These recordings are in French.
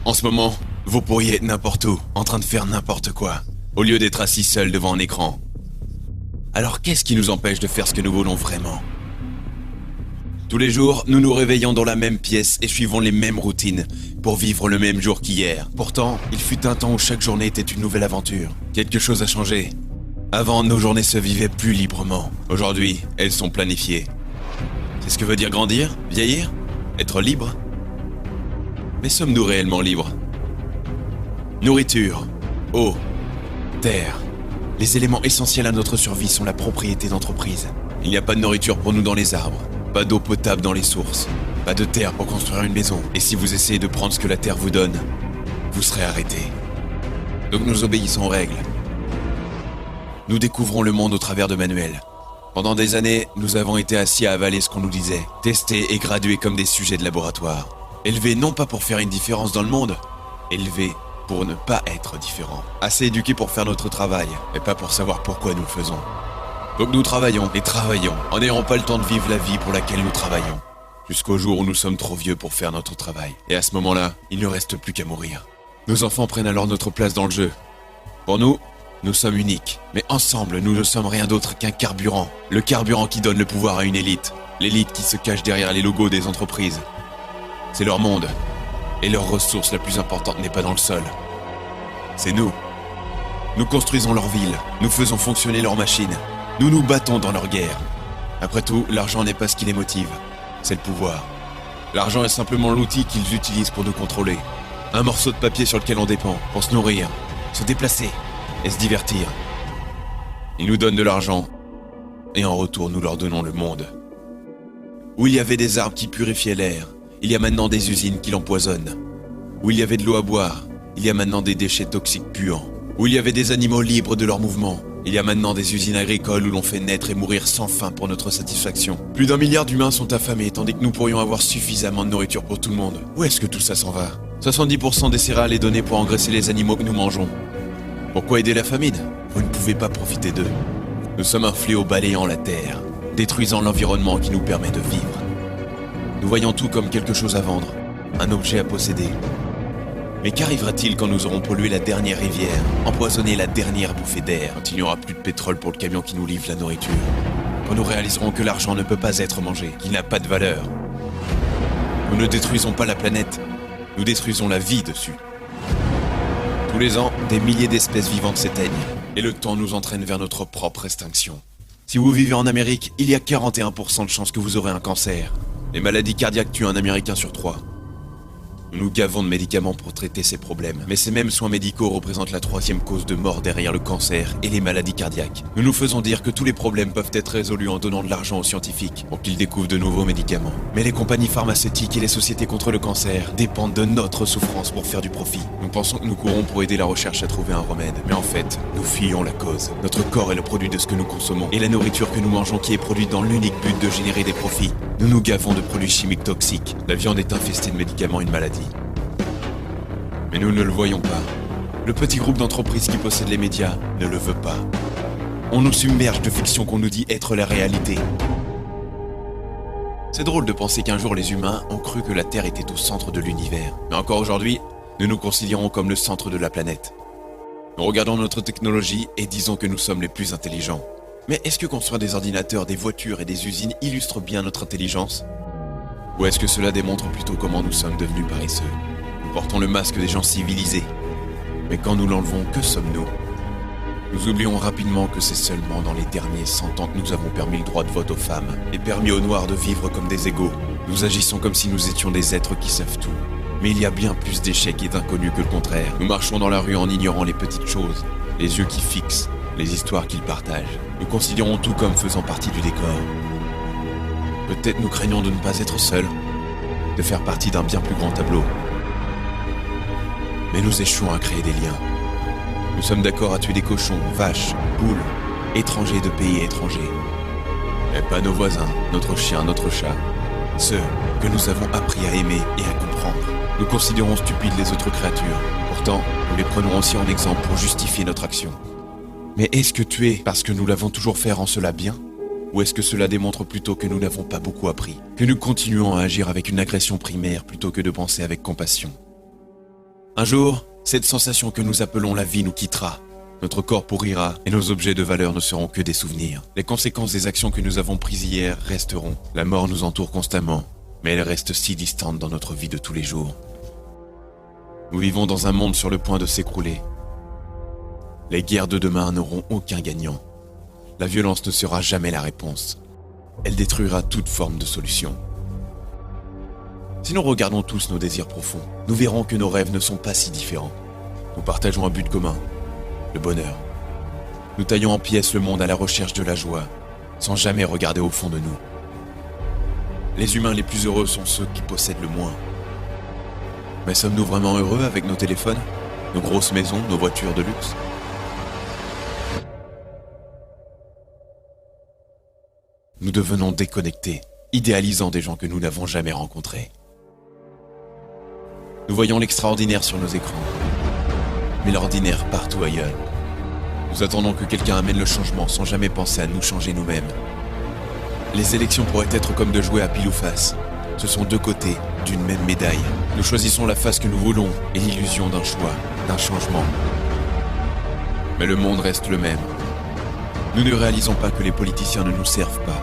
En ce moment, vous pourriez être n'importe où, en train de faire n'importe quoi, au lieu d'être assis seul devant un écran. Alors qu'est-ce qui nous empêche de faire ce que nous voulons vraiment ? Tous les jours, nous nous réveillons dans la même pièce et suivons les mêmes routines pour vivre le même jour qu'hier. Pourtant, il fut un temps où chaque journée était une nouvelle aventure. Quelque chose a changé. Avant, nos journées se vivaient plus librement. Aujourd'hui, elles sont planifiées. C'est ce que veut dire grandir, vieillir, être libre ? Mais sommes-nous réellement libres ? Nourriture, eau, terre. Les éléments essentiels à notre survie sont la propriété d'entreprises. Il n'y a pas de nourriture pour nous dans les arbres, pas d'eau potable dans les sources, pas de terre pour construire une maison. Et si vous essayez de prendre ce que la terre vous donne, vous serez arrêté. Donc nous obéissons aux règles. Nous découvrons le monde au travers de manuels. Pendant des années, nous avons été assis à avaler ce qu'on nous disait, testés et gradués comme des sujets de laboratoire. Élevés non pas pour faire une différence dans le monde, élevés pour ne pas être différents. Assez éduqués pour faire notre travail, mais pas pour savoir pourquoi nous le faisons. Donc nous travaillons et travaillons, en n'ayant pas le temps de vivre la vie pour laquelle nous travaillons. Jusqu'au jour où nous sommes trop vieux pour faire notre travail. Et à ce moment-là, il ne reste plus qu'à mourir. Nos enfants prennent alors notre place dans le jeu. Pour nous, nous sommes uniques. Mais ensemble, nous ne sommes rien d'autre qu'un carburant. Le carburant qui donne le pouvoir à une élite. L'élite qui se cache derrière les logos des entreprises. C'est leur monde. Et leur ressource la plus importante n'est pas dans le sol. C'est nous. Nous construisons leur ville. Nous faisons fonctionner leurs machines. Nous nous battons dans leur guerre. Après tout, l'argent n'est pas ce qui les motive. C'est le pouvoir. L'argent est simplement l'outil qu'ils utilisent pour nous contrôler. Un morceau de papier sur lequel on dépend, pour se nourrir, se déplacer et se divertir. Ils nous donnent de l'argent. Et en retour, nous leur donnons le monde. Où il y avait des arbres qui purifiaient l'air, il y a maintenant des usines qui l'empoisonnent. Où il y avait de l'eau à boire, il y a maintenant des déchets toxiques puants. Où il y avait des animaux libres de leurs mouvements, il y a maintenant des usines agricoles où l'on fait naître et mourir sans fin pour notre satisfaction. Plus d'1 milliard d'humains sont affamés, tandis que nous pourrions avoir suffisamment de nourriture pour tout le monde. Où est-ce que tout ça s'en va ? 70% des céréales est donné pour engraisser les animaux que nous mangeons. Pourquoi aider la famine ? Vous ne pouvez pas profiter d'eux. Nous sommes un fléau balayant la terre, détruisant l'environnement qui nous permet de vivre. Nous voyons tout comme quelque chose à vendre, un objet à posséder. Mais qu'arrivera-t-il quand nous aurons pollué la dernière rivière, empoisonné la dernière bouffée d'air, quand il n'y aura plus de pétrole pour le camion qui nous livre la nourriture ? Quand nous réaliserons que l'argent ne peut pas être mangé, qu'il n'a pas de valeur. Nous ne détruisons pas la planète, nous détruisons la vie dessus. Tous les ans, des milliers d'espèces vivantes s'éteignent, et le temps nous entraîne vers notre propre extinction. Si vous vivez en Amérique, il y a 41% de chances que vous aurez un cancer. Les maladies cardiaques tuent un Américain sur 3. Nous nous gavons de médicaments pour traiter ces problèmes. Mais ces mêmes soins médicaux représentent la 3e cause de mort derrière le cancer et les maladies cardiaques. Nous nous faisons dire que tous les problèmes peuvent être résolus en donnant de l'argent aux scientifiques pour qu'ils découvrent de nouveaux médicaments. Mais les compagnies pharmaceutiques et les sociétés contre le cancer dépendent de notre souffrance pour faire du profit. Nous pensons que nous courons pour aider la recherche à trouver un remède. Mais en fait, nous fuyons la cause. Notre corps est le produit de ce que nous consommons. Et la nourriture que nous mangeons qui est produite dans l'unique but de générer des profits. Nous nous gavons de produits chimiques toxiques. La viande est infestée de médicaments et de maladies. Mais nous ne le voyons pas. Le petit groupe d'entreprises qui possède les médias ne le veut pas. On nous submerge de fiction qu'on nous dit être la réalité. C'est drôle de penser qu'un jour les humains ont cru que la Terre était au centre de l'univers. Mais encore aujourd'hui, nous nous considérons comme le centre de la planète. Nous regardons notre technologie et disons que nous sommes les plus intelligents. Mais est-ce que construire des ordinateurs, des voitures et des usines illustre bien notre intelligence ? Ou est-ce que cela démontre plutôt comment nous sommes devenus paresseux ? Nous portons le masque des gens civilisés. Mais quand nous l'enlevons, que sommes-nous ? Nous oublions rapidement que c'est seulement dans les derniers 100 ans que nous avons permis le droit de vote aux femmes et permis aux Noirs de vivre comme des égaux. Nous agissons comme si nous étions des êtres qui savent tout. Mais il y a bien plus d'échecs et d'inconnus que le contraire. Nous marchons dans la rue en ignorant les petites choses, les yeux qui fixent, les histoires qu'ils partagent. Nous considérons tout comme faisant partie du décor. Peut-être nous craignons de ne pas être seuls, de faire partie d'un bien plus grand tableau. Mais nous échouons à créer des liens. Nous sommes d'accord à tuer des cochons, vaches, poules, étrangers de pays étrangers. Mais pas nos voisins, notre chien, notre chat. Ceux que nous avons appris à aimer et à comprendre. Nous considérons stupides les autres créatures. Pourtant, nous les prenons aussi en exemple pour justifier notre action. Mais est-ce que tuer parce que nous l'avons toujours fait rend cela bien ? Ou est-ce que cela démontre plutôt que nous n'avons pas beaucoup appris ? Que nous continuons à agir avec une agression primaire plutôt que de penser avec compassion ? Un jour, cette sensation que nous appelons la vie nous quittera. Notre corps pourrira et nos objets de valeur ne seront que des souvenirs. Les conséquences des actions que nous avons prises hier resteront. La mort nous entoure constamment, mais elle reste si distante dans notre vie de tous les jours. Nous vivons dans un monde sur le point de s'écrouler. Les guerres de demain n'auront aucun gagnant. La violence ne sera jamais la réponse. Elle détruira toute forme de solution. Si nous regardons tous nos désirs profonds, nous verrons que nos rêves ne sont pas si différents. Nous partageons un but commun, le bonheur. Nous taillons en pièces le monde à la recherche de la joie, sans jamais regarder au fond de nous. Les humains les plus heureux sont ceux qui possèdent le moins. Mais sommes-nous vraiment heureux avec nos téléphones, nos grosses maisons, nos voitures de luxe ? Nous devenons déconnectés, idéalisant des gens que nous n'avons jamais rencontrés. Nous voyons l'extraordinaire sur nos écrans, mais l'ordinaire partout ailleurs. Nous attendons que quelqu'un amène le changement sans jamais penser à nous changer nous-mêmes. Les élections pourraient être comme de jouer à pile ou face. Ce sont deux côtés d'une même médaille. Nous choisissons la face que nous voulons et l'illusion d'un choix, d'un changement. Mais le monde reste le même. Nous ne réalisons pas que les politiciens ne nous servent pas.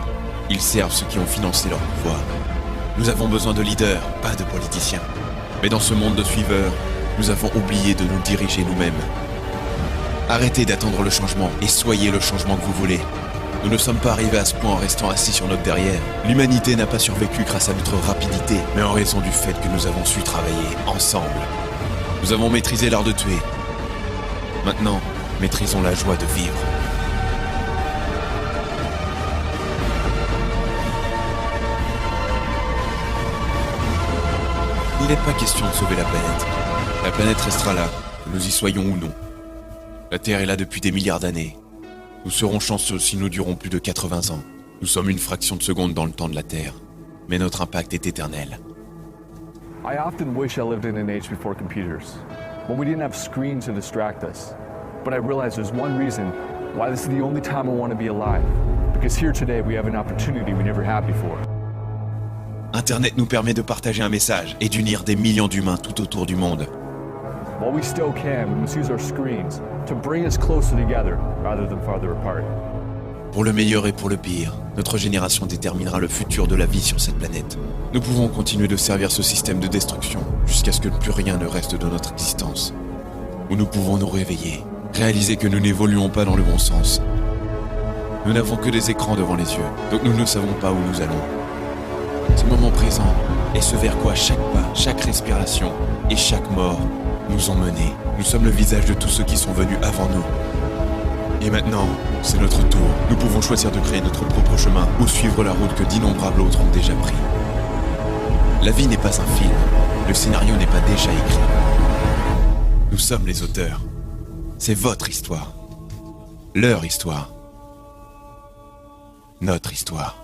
Ils servent ceux qui ont financé leur pouvoir. Nous avons besoin de leaders, pas de politiciens. Mais dans ce monde de suiveurs, nous avons oublié de nous diriger nous-mêmes. Arrêtez d'attendre le changement et soyez le changement que vous voulez. Nous ne sommes pas arrivés à ce point en restant assis sur notre derrière. L'humanité n'a pas survécu grâce à notre rapidité, mais en raison du fait que nous avons su travailler ensemble. Nous avons maîtrisé l'art de tuer. Maintenant, maîtrisons la joie de vivre. Il n'est pas question de sauver la planète. La planète restera là, que nous y soyons ou non. La Terre est là depuis des milliards d'années. Nous serons chanceux si nous durons plus de 80 ans. Nous sommes une fraction de seconde dans le temps de la Terre. Mais notre impact est éternel. I often wish I lived in an age before computers, when we didn't have screens to distract us. But I realize there's one reason why this is the only time I want to be alive. Because here today we have an opportunity we never had before. Internet nous permet de partager un message et d'unir des millions d'humains tout autour du monde. While we still can, we must use our screens to bring us closer together rather than farther apart. Pour le meilleur et pour le pire, notre génération déterminera le futur de la vie sur cette planète. Nous pouvons continuer de servir ce système de destruction jusqu'à ce que plus rien ne reste de notre existence. Ou nous pouvons nous réveiller, réaliser que nous n'évoluons pas dans le bon sens. Nous n'avons que des écrans devant les yeux, donc nous ne savons pas où nous allons. Ce moment présent est ce vers quoi chaque pas, chaque respiration et chaque mort nous ont menés. Nous sommes le visage de tous ceux qui sont venus avant nous. Et maintenant, c'est notre tour. Nous pouvons choisir de créer notre propre chemin ou suivre la route que d'innombrables autres ont déjà pris. La vie n'est pas un film. Le scénario n'est pas déjà écrit. Nous sommes les auteurs. C'est votre histoire. Leur histoire. Notre histoire.